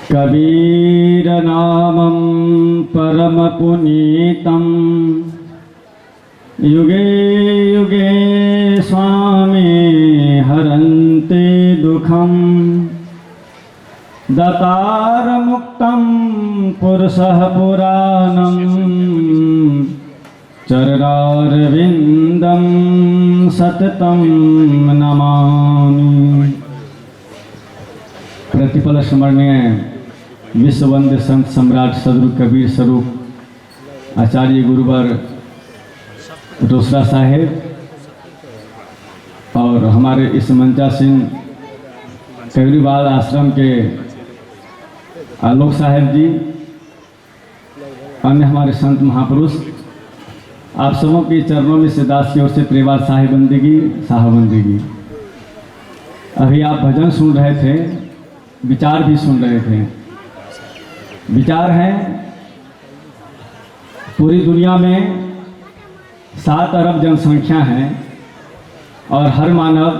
कबीर नामं परम पुनीतं युगे युगे स्वामी हरन्ति दुःखं दातार मुक्तं पुरुषः पुराणं चरणारविन्दं सततं नमामि। प्रतिपल स्मरणीय विश्ववंद्य संत सम्राट सदगुरु कबीर स्वरूप आचार्य गुरुवर रोसड़ा साहेब और हमारे इस मंचासीन कबीरवाल आश्रम के आलोक साहेब जी, अन्य हमारे संत महापुरुष, आप सबों के चरणों में से दास की ओर से परिवार साहिबंदगी साहबंदगी। अभी आप भजन सुन रहे थे, विचार भी सुन रहे थे। विचार है पूरी दुनिया में 7 अरब जनसंख्या है और हर मानव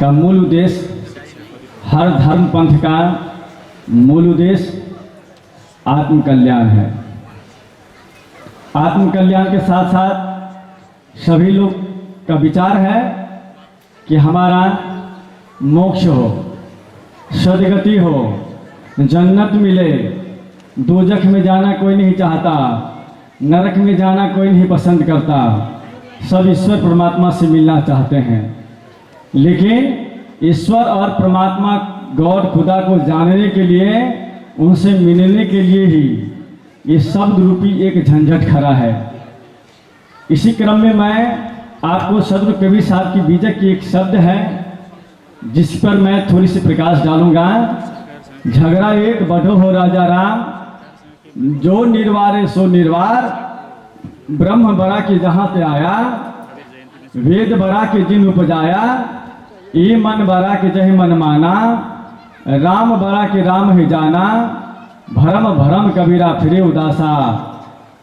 का मूल उद्देश्य, हर धर्म पंथ का मूल उद्देश्य आत्मकल्याण है। आत्मकल्याण के साथ साथ सभी लोग का विचार है कि हमारा मोक्ष हो, सदगति हो, जन्नत मिले। दोजख में जाना कोई नहीं चाहता, नरक में जाना कोई नहीं पसंद करता। सब ईश्वर परमात्मा से मिलना चाहते हैं, लेकिन ईश्वर और परमात्मा गॉड खुदा को जानने के लिए, उनसे मिलने के लिए ही ये शब्द रूपी एक झंझट खड़ा है। इसी क्रम में मैं आपको सदगुरु कबीर साहब की बीजक की एक शब्द है जिस पर मैं थोड़ी सी प्रकाश डालूंगा। झगड़ा एक बढ़ो हो राजा राम, जो निर्वारे सो निर्वार। ब्रह्म बड़ा के जहाँ से आया, वेद बड़ा के जिन उपजाया। ये मन बड़ा के जही मन माना, राम बड़ा के राम ही जाना। भरम भरम कबीरा फिरे उदासा,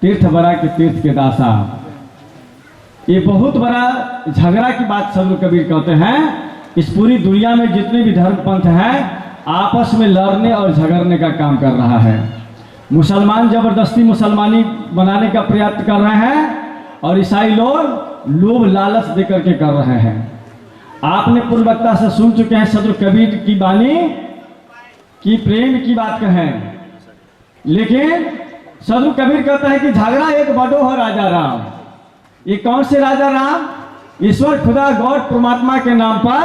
तीर्थ बड़ा के तीर्थ के दासा। ये बहुत बड़ा झगड़ा की बात सदगुरु कबीर कहते हैं। इस पूरी दुनिया में जितने भी धर्म पंथ हैं, आपस में लड़ने और झगड़ने का काम कर रहा है। मुसलमान जबरदस्ती मुसलमानी बनाने का प्रयास कर रहे हैं और ईसाई लोग लोभ लालच देकर के कर रहे हैं। आपने पूर्व वक्ता से सुन चुके हैं सदगुरु कबीर की वाणी की प्रेम की बात कहें, लेकिन सदगुरु कबीर कहता है कि झगड़ा एक बड़ो हो राजा राम। ये कौन से राजा राम? ईश्वर खुदा गॉड परमात्मा के नाम पर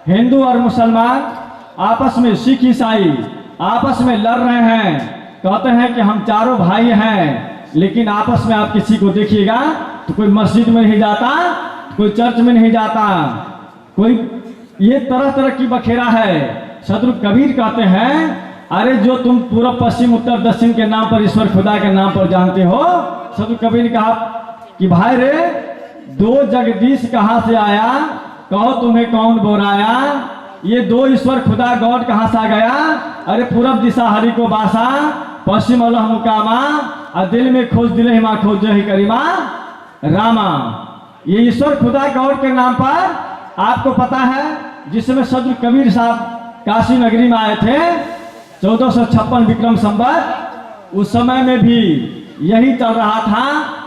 हिंदू और मुसलमान आपस में, सिख ईसाई आपस में लड़ रहे हैं। कहते हैं कि हम चारों भाई हैं, लेकिन आपस में आप किसी को देखिएगा तो कोई मस्जिद में नहीं जाता, कोई चर्च में नहीं जाता, कोई ये तरह तरह की बखेरा है। सदगुरु कबीर कहते हैं, अरे जो तुम पूर्व पश्चिम उत्तर दक्षिण के नाम पर ईश्वर खुदा के नाम पर जानते हो, सदगुरु कबीर ने कहा कि भाई रे, दो जगदीश कहाँ से आया, कहो तुम्हें कौन बोराया। ये दो ईश्वर खुदा गॉड कहाँ से आ गया? अरे पूरब दिशा हरि को बासा, पश्चिम अल्लाह मुकामा, और दिल में खोज दिले हिमा खोज ही करीमा रामा। ये ईश्वर खुदा गॉड के नाम पर आपको पता है, जिसमें सदगुरु कबीर साहब काशी नगरी में आए थे 1456 विक्रम संवत। उस समय में भी यही चल रहा था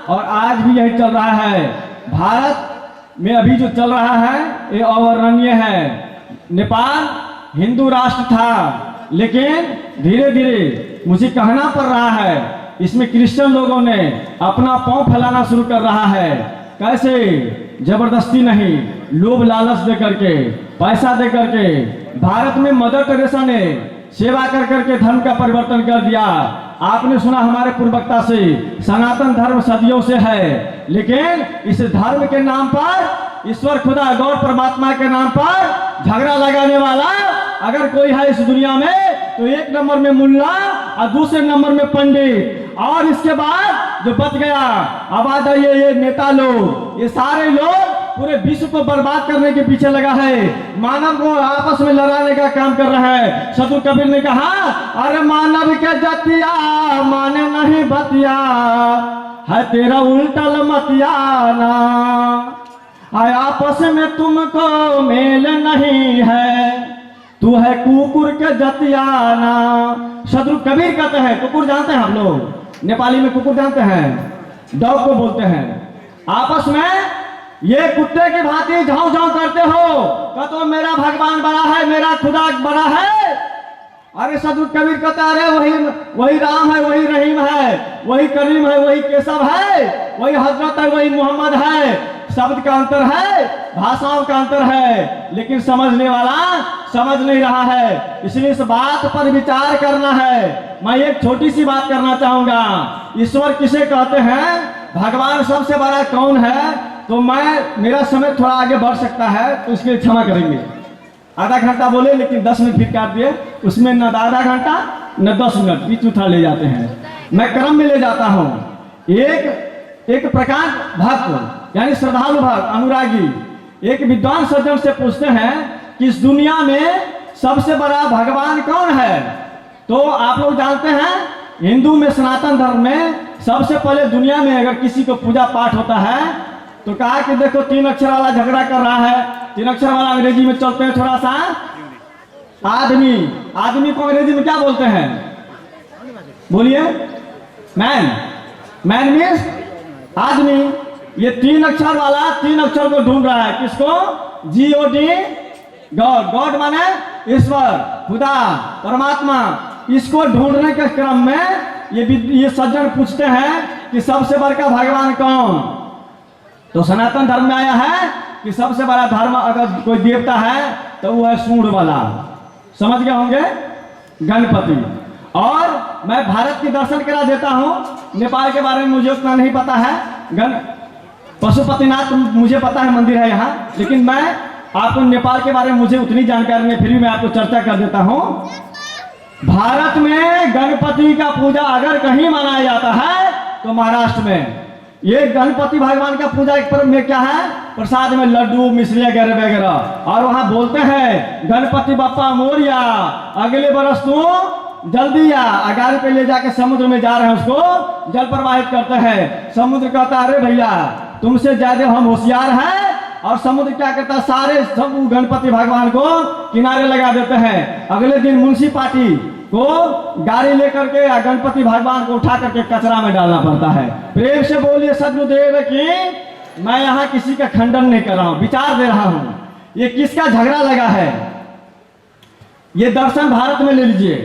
और आज भी यही चल रहा है। भारत में अभी जो चल रहा है ये अवर्णनीय है। नेपाल हिंदू राष्ट्र था, लेकिन धीरे धीरे मुझे कहना पड़ रहा है, इसमें क्रिश्चियन लोगों ने अपना पांव फैलाना शुरू कर रहा है। कैसे? जबरदस्ती नहीं, लोभ लालच दे करके, पैसा दे करके। भारत में मदर टेरेसा ने सेवा कर करके धर्म का परिवर्तन कर दिया। आपने सुना हमारे पूर्व वक्ता से, सनातन धर्म सदियों से है, लेकिन इस धर्म के नाम पर, ईश्वर खुदा गॉड परमात्मा के नाम पर झगड़ा लगाने वाला अगर कोई है इस दुनिया में, तो एक नंबर में मुल्ला और दूसरे नंबर में पंडित, और इसके बाद जो बच गया, अब आ जाइए ये नेता लोग, ये सारे लोग पूरे विश्व को बर्बाद करने के पीछे लगा है, मानव को आपस में लड़ाने का काम कर रहा है। सदगुरु कबीर ने कहा, अरे मानव के जतिया माने नहीं बतिया, है तेरा उल्टा मतिया ना। आपस में तुमको मेल नहीं है, तू है कुकुर के जतियाना। सदगुरु कबीर कहते हैं, कुकुर जानते हैं हम लोग, नेपाली में कुकुर जानते हैं, डॉग को बोलते हैं। आपस में ये कुत्ते की भांति झाँव झाँव करते हो, कहते तो मेरा भगवान बड़ा है, मेरा खुदा बड़ा है। अरे सदगुरु कबीर कहता है वही राम है, वही रहीम है, वही करीम है, वही केशव है, वही हजरत है, वही मोहम्मद है। शब्द का अंतर है, भाषाओं का अंतर है, लेकिन समझने वाला समझ नहीं रहा है। इसलिए इस बात पर विचार करना है। मैं एक छोटी सी बात करना चाहूंगा, ईश्वर किसे कहते हैं, भगवान सबसे बड़ा कौन है। तो मेरा समय थोड़ा आगे बढ़ सकता है, तो इसके लिए क्षमा करेंगे। आधा घंटा बोले लेकिन 10 मिनट फिर काट दिए, उसमें न आधा घंटा न 10 मिनट बीच उठा ले जाते हैं। मैं क्रम में ले जाता हूँ। एक प्रकार भक्त यानी श्रद्धालु भक्त, अनुरागी एक विद्वान सज्जन से पूछते हैं कि इस दुनिया में सबसे बड़ा भगवान कौन है। तो आप लोग जानते हैं, हिंदू में सनातन धर्म में सबसे पहले दुनिया में अगर किसी को पूजा पाठ होता है तो कहा कि देखो 3 अक्षर वाला झगड़ा कर रहा है। 3 अक्षर वाला अंग्रेजी में चलते हैं थोड़ा सा, आदमी को अंग्रेजी में क्या बोलते हैं, बोलिए, मैन मीन्स आदमी। ये 3 अक्षर वाला 3 अक्षर को ढूंढ रहा है, किसको, GOD, गॉड माने ईश्वर, खुदा, परमात्मा। इसको ढूंढने के क्रम में ये सज्जन पूछते हैं कि सबसे बड़ा भगवान कौन। तो सनातन धर्म में आया है कि सबसे बड़ा धर्म अगर कोई देवता है तो वो है सूंड वाला, समझ गए होंगे, गणपति। और मैं भारत की दर्शन करा देता हूँ। नेपाल के बारे में मुझे उतना नहीं पता है, पशुपतिनाथ मुझे पता है मंदिर है यहाँ, लेकिन मैं आपको नेपाल के बारे में मुझे उतनी जानकारी नहीं, फिर भी मैं आपको चर्चा कर देता हूँ। भारत में गणपति का पूजा अगर कहीं मनाया जाता है तो महाराष्ट्र में। ये गणपति भगवान का पूजा एक पर्व में क्या है, प्रसाद में लड्डू मिश्री वगैरह वगैरह। और वहां बोलते हैं गणपति बप्पा मोरिया, अगले बरस तू जल्दी आ। अगार पे ले जाके समुद्र में जा रहे हैं, उसको जल प्रवाहित करते हैं। समुद्र कहता है अरे भैया तुमसे ज्यादा हम होशियार हैं। और समुद्र क्या करता है, सारे सब गणपति भगवान को किनारे लगा देते हैं। अगले दिन म्युनिसिपालिटी को गाड़ी लेकर के गणपति भगवान को उठा करके कचरा में डालना पड़ता है। प्रेम से बोलिए सदगुरुदेव की। मैं यहाँ किसी का खंडन नहीं कर रहा हूँ, विचार दे रहा हूँ। ये किसका झगड़ा लगा है, ये दर्शन भारत में ले लीजिए।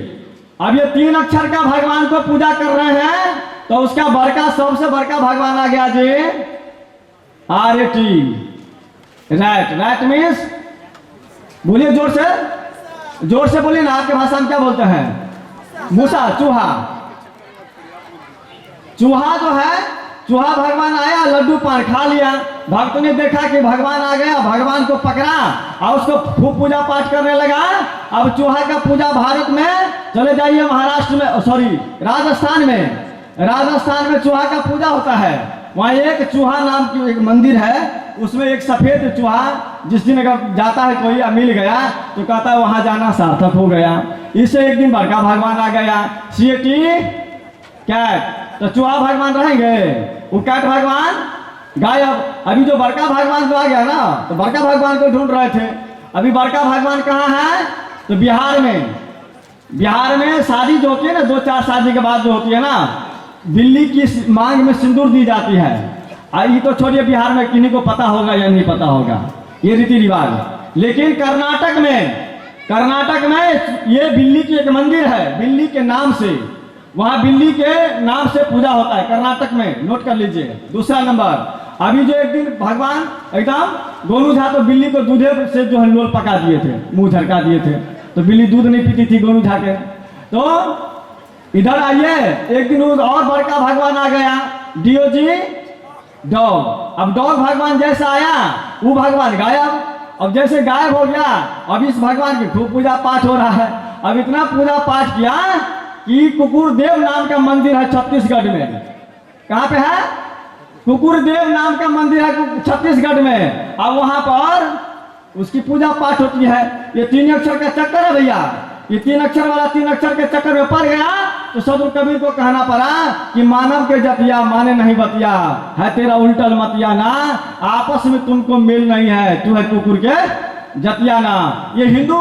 अब ये 3 अक्षर का भगवान को पूजा कर रहे हैं तो उसका सबसे बड़का भगवान आ गया जी RAT, रैट मीन्स, बोलिए जोर से बोलिए ना, आपके भाषा में क्या बोलते हैं, मूसा, चूहा जो है, चूहा भगवान आया, लड्डू पान खा लिया। भक्त ने देखा कि भगवान आ गया, भगवान को पकड़ा और उसको खूब पूजा पाठ करने लगा। अब चूहा का पूजा भारत में, चले जाइए महाराष्ट्र में, सॉरी राजस्थान में चूहा का पूजा होता है। वहाँ एक चूहा नाम की एक मंदिर है, उसमें एक सफेद चूहा जिस दिन अगर जाता है कोई मिल गया तो कहता है वहां जाना सार्थक हो गया। इससे एक दिन बड़का भगवान आ गया, CAT कैट, तो चूहा भगवान रहेंगे, वो कैट भगवान गायब। अभी जो बड़का भगवान जो आ गया ना, तो बड़का भगवान को ढूंढ रहे थे। अभी बड़का भगवान कहाँ है, तो बिहार में शादी जो होती है ना, 2-4 शादी के बाद जो होती है ना, बिल्ली की मांग में सिंदूर दी जाती है। ये तो छोड़िए बिहार में किन्हीं को पता होगा या नहीं पता होगा, ये रीति रिवाज। लेकिन कर्नाटक में ये बिल्ली की एक मंदिर है, बिल्ली के नाम से, वहां बिल्ली के नाम से पूजा होता है कर्नाटक में, नोट कर लीजिए। दूसरा नंबर, अभी जो एक दिन भगवान एकदम गोनू झा तो बिल्ली को दूधे से जो है लोल पका दिए थे, मुंह झरका दिए थे, तो बिल्ली दूध नहीं पीती थी गोनू झा के। तो इधर आइए, एक दिन और बड़का भगवान आ गया, DOG डॉग। अब डॉग भगवान जैसा आया वो भगवान गायब। अब जैसे गायब हो गया, अब इस भगवान की खूब पूजा पाठ हो रहा है। अब इतना पूजा पाठ किया कि कुकुरदेव नाम का मंदिर है छत्तीसगढ़ में। कहाँ पे है, कुकुरदेव नाम का मंदिर है छत्तीसगढ़ में। अब वहां पर उसकी पूजा पाठ होती है। ये 3 अक्षर का चक्कर है भैया, ये 3 अक्षर वाला 3 अक्षर के चक्कर में पड़ गया तो सदगुरु कबीर को कहना पड़ा कि मानव के जतिया माने नहीं बतिया, है तेरा उल्टल मतिया ना, आपस में तुमको मेल नहीं है, तू है कुकुर के जतियाना। ये हिंदू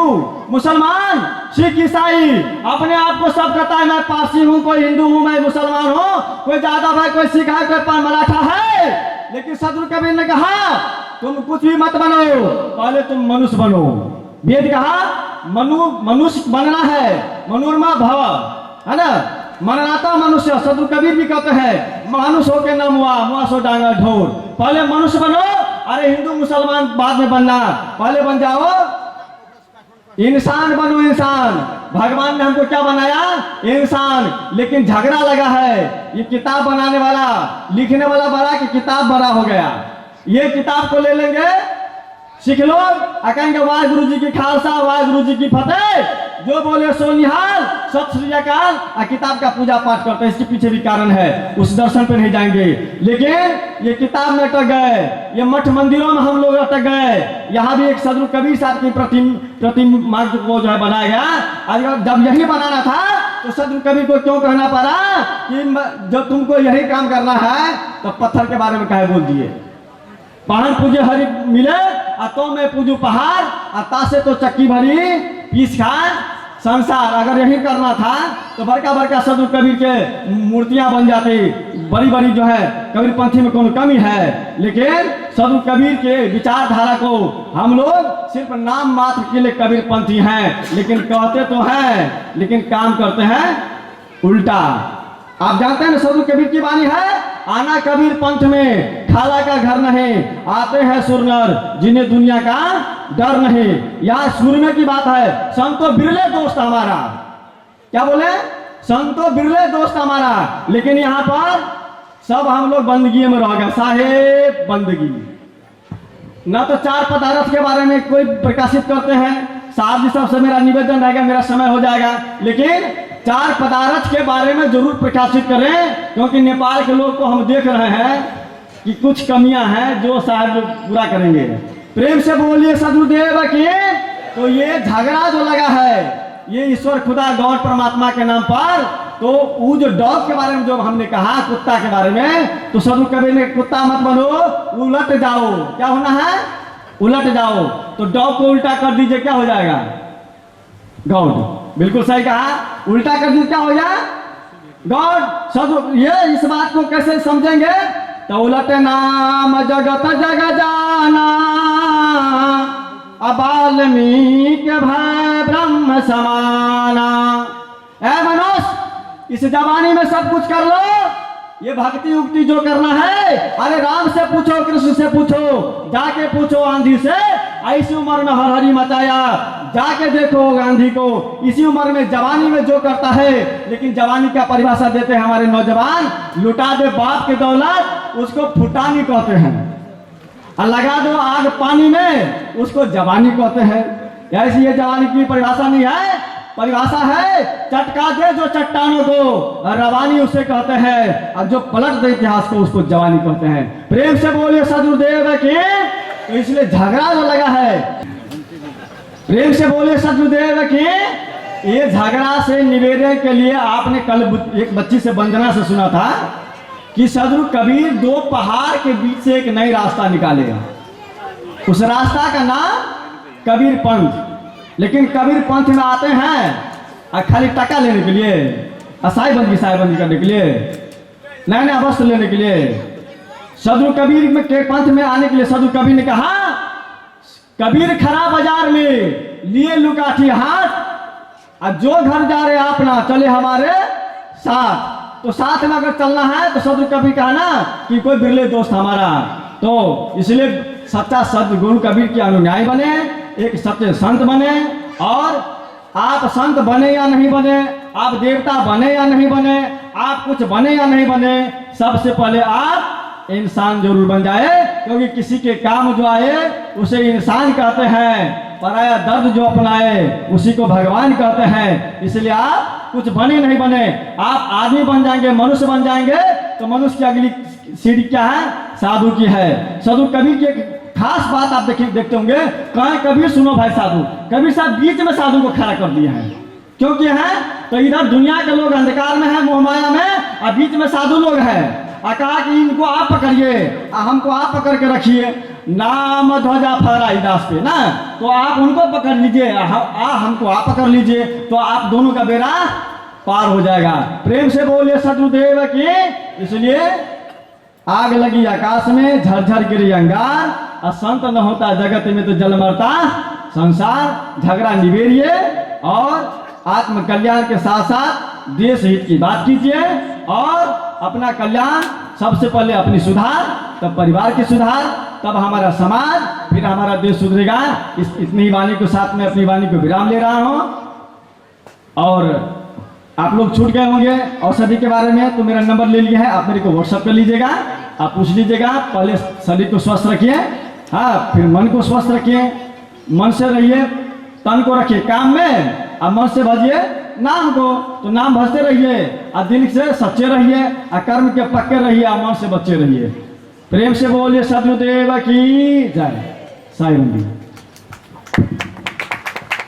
मुसलमान सिख ईसाई अपने आप को सब कहता है मैं पारसी हूँ, कोई हिंदू हूँ, मैं मुसलमान हूँ, कोई जादव है, कोई सिख है, कोई मराठा है। लेकिन सदगुरु कबीर ने कहा तुम कुछ भी मत बनो, पहले तुम मनुष्य बनो। वेद कहा मनुष्य बनना है, मनुर्मा भव, है ना, मननाता मनुष्य। सदगुरु कबीर भी कहते हैं मनुष्य होके न मुआ सो डांगा ढोर। पहले मनुष्य बनो, अरे हिंदू मुसलमान बाद में बनना, पहले बन जाओ इंसान बनो। इंसान भगवान ने हमको क्या बनाया? इंसान। लेकिन झगड़ा लगा है, ये किताब बनाने वाला लिखने वाला बड़ा कि किताब बड़ा हो गया। ये किताब को ले लेंगे सिख लोग, कहेंगे वाह गुरु जी की खालसा, वाह गुरु जी की फतेह, जो बोले सो निहाल, सत श्री अकाल, किताब का पूजा पाठ करते हैं। इसके पीछे भी कारण है, उस दर्शन पे नहीं जाएंगे। लेकिन ये किताब में अटक गए, ये मठ मंदिरों में हम लोग अटक गए। यहाँ भी एक सदगुरु कबीर साहब की प्रतिमा को जो है बनाया गया। आज जब यही बनाना था तो सदगुरु कबीर को क्यों कहना पड़ा कि जब तुमको यही काम करना है तो पत्थर के बारे में कहे बोल दिए। पहाड़ पूजे हरि मिले, तो मैं पूजू पहाड़, तासे तो चक्की भरी पीस खाए संसार। अगर यही करना था तो बड़का बड़का सदगुरु कबीर के मूर्तियां बन जाती, बड़ी बड़ी जो है। कबीर पंथी में कोई कमी है, लेकिन सदगुरु कबीर के विचारधारा को हम लोग सिर्फ नाम मात्र के लिए कबीर पंथी हैं, लेकिन कहते तो हैं लेकिन काम करते हैं उल्टा। आप जानते हैं ना सदगुरु कबीर की वाणी है, आना कबीर पंथ में खाला का घर नहीं, आते हैं सुरनर जिन्हें दुनिया का डर नहीं। यहाँ सुरने की बात है, संतो बिरले दोस्त हमारा। क्या बोले? संतो बिरले दोस्त हमारा। लेकिन यहाँ पर सब हम लोग बंदगी में रह गए, साहेब बंदगी। न तो चार पदार्थ के बारे में कोई प्रकाशित करते हैं, साहब जी सबसे मेरा निवेदन रहेगा, मेरा समय हो जाएगा, लेकिन चार पदार्थ के बारे में जरूर प्रकाशित करें, क्योंकि नेपाल के लोग को हम देख रहे हैं कि कुछ कमियां हैं जो साहब पूरा करेंगे। प्रेम से बोलिए सदगुरुदेव की। तो ये झगड़ा जो लगा है ये ईश्वर खुदा गॉड परमात्मा के नाम पर, तो वो जो डॉग के बारे में जो हमने कहा कुत्ता के बारे में, तो सदगुरु कबीर ने कुत्ता मत बनो, उलट जाओ। क्या होना है? उलट जाओ। तो डॉग को उल्टा कर दीजिए, क्या हो जाएगा? गॉड। बिल्कुल सही कहा, उल्टा कर दीजिए क्या हो जाए? गॉड। सदगुरु ये इस बात को कैसे समझेंगे? तो उलट नाम जगत जग जाना, अबाल्मीक भय ब्रह्म समाना। ऐ मनुष्य, इस जवानी में सब कुछ कर लो, ये भक्ति उक्ति जो करना है, अरे राम से पूछो, कृष्ण से पूछो, जाके पूछो आंधी से, ऐसी उम्र में हर हरी मचाया, जाके देखो गांधी को, इसी उम्र में जवानी में जो करता है। लेकिन जवानी का परिभाषा देते हैं हमारे नौजवान, लुटा दे बाप की दौलत उसको फुटानी कहते हैं, और लगा दो आग पानी में उसको जवानी कहते हैं। ऐसी ये जवानी की परिभाषा नहीं है, परिभाषा है चटका दे जो चट्टानों को, रवानी उसे कहते हैं, और जो पलट दे इतिहास को उसको जवानी कहते हैं। प्रेम से बोलिए सदगुरुदेव की। तो इसलिए झगड़ा जो लगा है, प्रेम से बोलिए सदगुरुदेव की। ये झगड़ा से निवेदन के लिए आपने कल एक बच्ची से वंदना से सुना था कि सदगुरु कबीर दो पहाड़ के बीच से एक नई रास्ता निकालेगा। उस रास्ता का नाम कबीर पंथ। लेकिन कबीर पंथ में आते हैं खाली टका लेने के लिए, साईबंदी करने के लिए, नए नए वस्त्र लेने के लिए। सदगुरु कबीर में के पंथ में आने के लिए सदगुरु कबीर ने कहा, कबीर खरा बाजार में लिए लुकाठी हाथ, और जो घर जा रहे अपना चले हमारे साथ। तो साथ में अगर चलना है तो सदगुरु कबीर कहा ना कि कोई बिरले दोस्त हमारा। तो इसलिए सच्चा सदगुरु कबीर के अनुयायी बने, एक सच्चे संत बने। और आप संत बने या नहीं बने, आप देवता बने या नहीं बने, आप कुछ बने या नहीं बने, सबसे पहले आप इंसान जरूर बन जाए। क्योंकि किसी के काम जो आए उसे इंसान कहते हैं, पराया दर्द जो अपनाए उसी को भगवान कहते हैं। इसलिए आप कुछ बने नहीं बने, आप आदमी बन जाएंगे, मनुष्य बन जाएंगे, तो मनुष्य की अगली सीढ़ी क्या है? साधु की है। सदगुरु कबीर की एक खास बात आप देखते होंगे, कहें कबीर सुनो भाई साधु, कबीर साहब बीच में साधु को खड़ा कर दिए हैं। क्योंकि है तो इधर दुनिया के लोग अंधकार में है, मोह माया में, और बीच में साधु लोग हैं। कहा कि इनको आप पकड़िए, हमको आप पकड़ के रखिए। नाम ध्वजा फहराई दास पे ना, तो आप उनको पकड़ लीजिए, हमको आप पकड़ लीजिए, तो आप दोनों का बेड़ा पार हो जाएगा। प्रेम से बोलिए सतगुरुदेव की। इसलिए आग लगी आकाश में, झरझर गिरी अंगार, और संत न होता जगत में तो जल मरता संसार। झगड़ा निबेरिए और आत्म कल्याण के साथ साथ देश हित की बात कीजिए, और अपना कल्याण सबसे पहले अपनी सुधार, तब परिवार की सुधार, तब हमारा समाज, फिर हमारा देश सुधरेगा। इतनी ही वाणी के साथ में अपनी वाणी को विराम ले रहा हूँ। और आप लोग छूट गए होंगे औषधि के बारे में, तो मेरा नंबर ले लिया है, आप मेरे को व्हाट्सएप कर लीजिएगा, आप पूछ लीजिएगा। पहले शरीर को स्वस्थ रखिए, हाँ, फिर मन को स्वस्थ रखिए। मन से रहिए, तन को रखिए काम में, और मन से भजिए नाम को, तो नाम भजते रहिए, और दिल से सच्चे रहिए, और कर्म के पक्के रहिए, और मन से बच्चे रहिए। प्रेम से बोलिए सतगुरुदेव की जय। साईं बंदी।